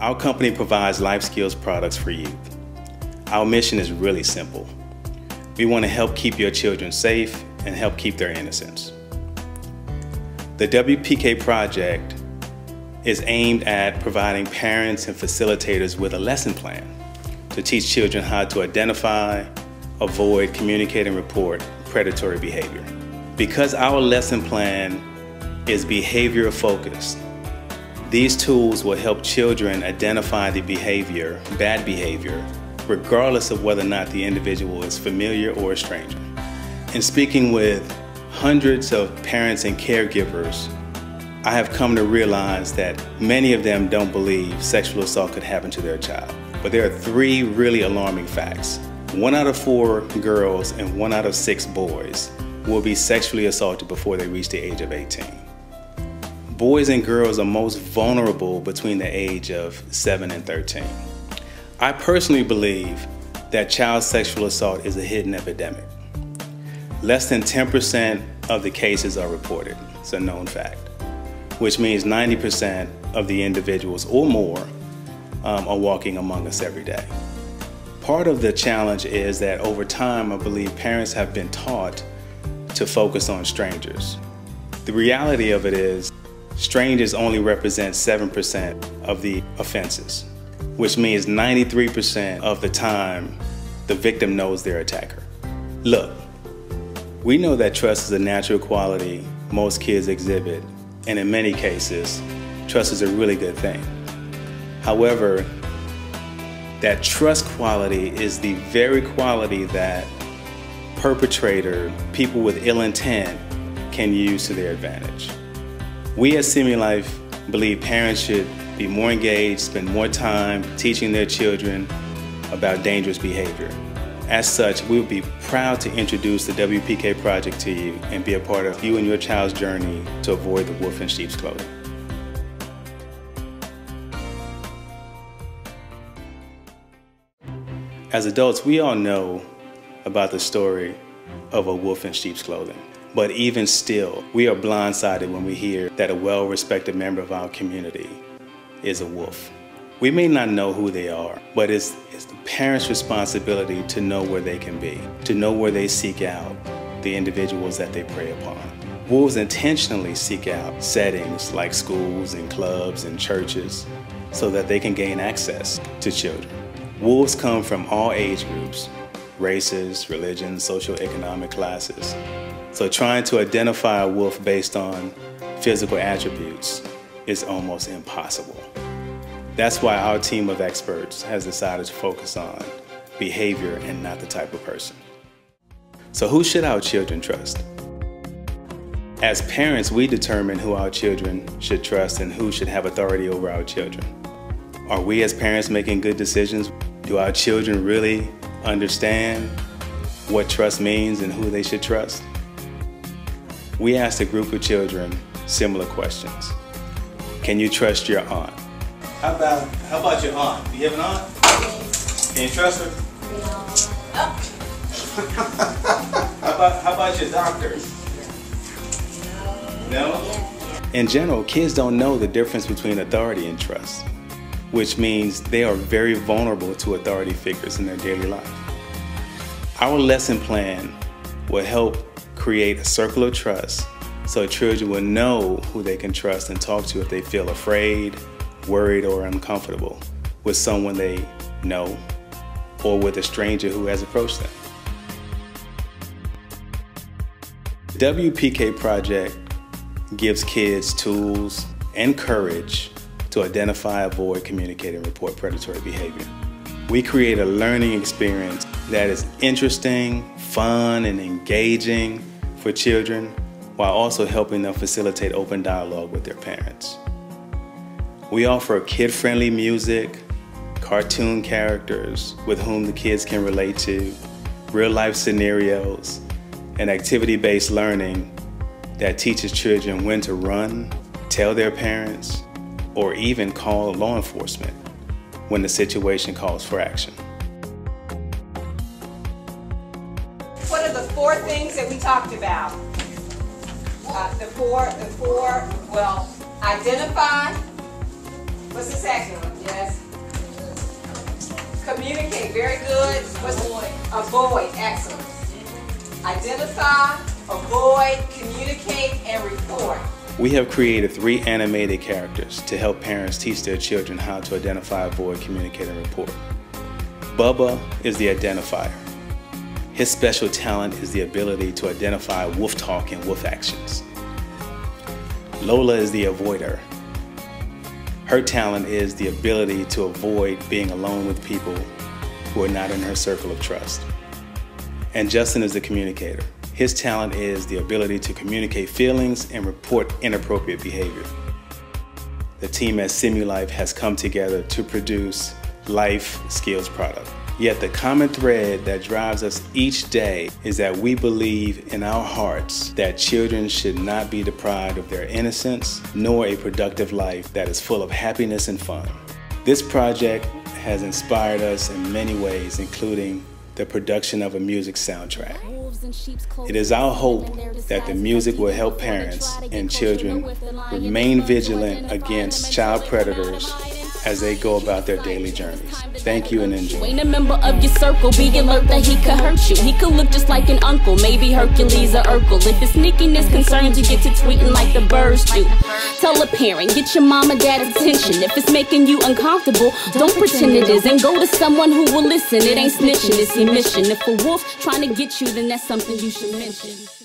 Our company provides life skills products for youth. Our mission is really simple. We want to help keep your children safe and help keep their innocence. The WPK Project is aimed at providing parents and facilitators with a lesson plan to teach children how to identify, avoid, communicate, and report predatory behavior. Because our lesson plan is behavior focused, these tools will help children identify the behavior, bad behavior, regardless of whether or not the individual is familiar or a stranger. In speaking with hundreds of parents and caregivers, I have come to realize that many of them don't believe sexual assault could happen to their child. But there are 3 really alarming facts. 1 out of 4 girls and 1 out of 6 boys will be sexually assaulted before they reach the age of 18. Boys and girls are most vulnerable between the age of 7 and 13. I personally believe that child sexual assault is a hidden epidemic. Less than 10% of the cases are reported. It's a known fact, which means 90% of the individuals or more are walking among us every day. Part of the challenge is that over time, I believe parents have been taught to focus on strangers. The reality of it is, strangers only represent 7% of the offenses, which means 93% of the time the victim knows their attacker. Look, we know that trust is a natural quality most kids exhibit, and in many cases, trust is a really good thing. However, that trust quality is the very quality that perpetrator, people with ill intent, can use to their advantage. We at Simulife believe parents should be more engaged, spend more time teaching their children about dangerous behavior. As such, we would be proud to introduce the WPK Project to you and be a part of you and your child's journey to avoid the wolf in sheep's clothing. As adults, we all know about the story of a wolf in sheep's clothing. But even still, we are blindsided when we hear that a well-respected member of our community is a wolf. We may not know who they are, but it's the parents' responsibility to know where they can be, to know where they seek out the individuals that they prey upon. Wolves intentionally seek out settings like schools and clubs and churches so that they can gain access to children. Wolves come from all age groups, races, religions, socioeconomic classes. So trying to identify a wolf based on physical attributes is almost impossible. That's why our team of experts has decided to focus on behavior and not the type of person. So who should our children trust? As parents, we determine who our children should trust and who should have authority over our children. Are we as parents making good decisions? Do our children really understand what trust means and who they should trust? We asked a group of children similar questions. Can you trust your aunt? How about your aunt? Do you have an aunt? Can you trust her? No. How about your doctor? No? In general, kids don't know the difference between authority and trust, which means they are very vulnerable to authority figures in their daily life. Our lesson plan will help create a circle of trust so children will know who they can trust and talk to if they feel afraid, worried, or uncomfortable with someone they know or with a stranger who has approached them. The WPK Project gives kids tools and courage to identify, avoid, communicate, and report predatory behavior. We create a learning experience that is interesting, fun, and engaging for children, while also helping them facilitate open dialogue with their parents. We offer kid-friendly music, cartoon characters with whom the kids can relate to, real-life scenarios, and activity-based learning that teaches children when to run, tell their parents, or even call law enforcement when the situation calls for action. What are the 4 things that we talked about? Well, identify. What's the second one? Yes. Communicate, very good. Avoid, excellent. Identify, avoid, communicate, and report. We have created 3 animated characters to help parents teach their children how to identify, avoid, communicate, and report. Bubba is the identifier. His special talent is the ability to identify wolf talk and wolf actions. Lola is the avoider. Her talent is the ability to avoid being alone with people who are not in her circle of trust. And Justin is the communicator. His talent is the ability to communicate feelings and report inappropriate behavior. The team at Simulife has come together to produce life skills product. Yet the common thread that drives us each day is that we believe in our hearts that children should not be deprived of their innocence, nor a productive life that is full of happiness and fun. This project has inspired us in many ways, including the production of a music soundtrack. It is our hope that the music will help parents and children remain vigilant against child predators as they go about their daily journeys. Thank you and enjoy. Ain't a member of your circle, be alert that he could hurt you. He could look just like an uncle, maybe Hercules or Urkel. If his sneakiness concerns you, get to tweeting like the birds do. Tell a parent, get your mom or dad's attention. If it's making you uncomfortable, don't pretend it is. And go to someone who will listen. It ain't snitching, it's emission. If a wolf trying to get you, then that's something you should mention.